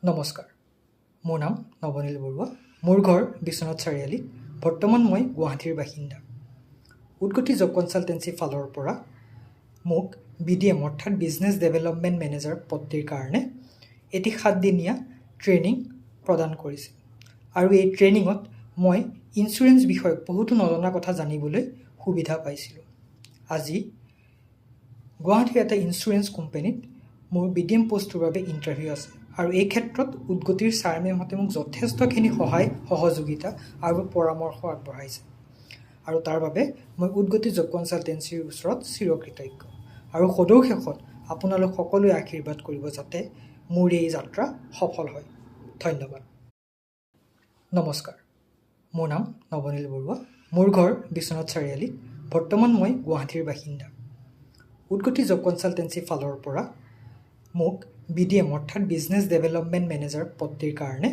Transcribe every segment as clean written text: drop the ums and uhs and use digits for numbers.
নমস্কাৰ, মোৰ নাম নৱনীল বৰুৱা। মোৰ ঘৰ বিশ্বনাথ চাৰিআলিত। বৰ্তমান মই গুৱাহাটীৰ বাসিন্দা। উদগতি জব কনচালটেঞ্চি ফালৰ পৰা মোক BDM অৰ্থাৎ বিজনেছ ডেভেলপমেণ্ট মেনেজাৰ পদটিৰ কাৰণে এটি 7 দিনীয়া ট্ৰেইনিং প্ৰদান কৰিছিল। আৰু এই ট্ৰেইনিঙত মই ইঞ্চুৰেঞ্চ বিষয়ক বহুতো নজনা কথা জানিবলৈ সুবিধা পাইছিলোঁ। আজি গুৱাহাটীৰ এটা ইঞ্চুৰেঞ্চ কোম্পানীত মোৰ BDM পষ্টটোৰ বাবে ইণ্টাৰভিউ আছে। আৰু এই ক্ষেত্ৰত উদগতিৰ ছাৰ মেমহঁতে মোক যথেষ্টখিনি সহায় সহযোগিতা আৰু পৰামৰ্শ আগবঢ়াইছে। আৰু তাৰ বাবে মই উদগতি জব কনচালটেঞ্চিৰ ওচৰত চিৰকৃতজ্ঞ। আৰু সদৌ শেষত আপোনালোক সকলোৱে আশীৰ্বাদ কৰিব যাতে মোৰ এই যাত্ৰা সফল হয়। ধন্যবাদ। নমস্কাৰ, মোৰ নাম নৱনীল বৰুৱা। মোৰ ঘৰ বিশ্বনাথ চাৰিআলিত। বৰ্তমান মই গুৱাহাটীৰ বাসিন্দা। উদগতি জব কনচালটেঞ্চি ফালৰ পৰা মোক BDM অৰ্থাৎ বিজনেছ ডেভেলপমেণ্ট মেনেজাৰ পদটিৰ কাৰণে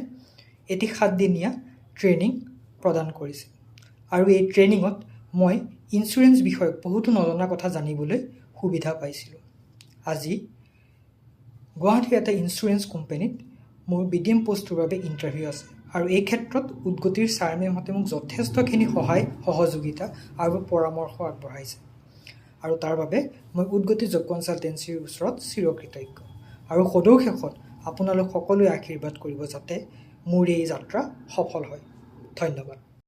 এটি 7 দিনীয়া ট্ৰেইনিং প্ৰদান কৰিছিল। আৰু এই ট্ৰেইনিঙত মই ইঞ্চুৰেঞ্চ বিষয়ক বহুতো নজনা কথা জানিবলৈ সুবিধা পাইছিলোঁ। আজি গুৱাহাটীৰ এটা ইঞ্চুৰেঞ্চ কোম্পানীত মোৰ BDM পষ্টটোৰ বাবে ইণ্টাৰভিউ আছে। আৰু এই ক্ষেত্ৰত উদগতিৰ ছাৰ মেমহঁতে মোক যথেষ্টখিনি সহায় সহযোগিতা আৰু পৰামৰ্শ আগবঢ়াইছে। আৰু তাৰ বাবে মই উদগতি জব কনচালটেঞ্চিৰ ওচৰত চিৰকৃতজ্ঞ। আৰু সদৌ শেষত আপোনালোক সকলোৱে আশীৰ্বাদ কৰিব যাতে মোৰ এই যাত্ৰা সফল হয়। ধন্যবাদ।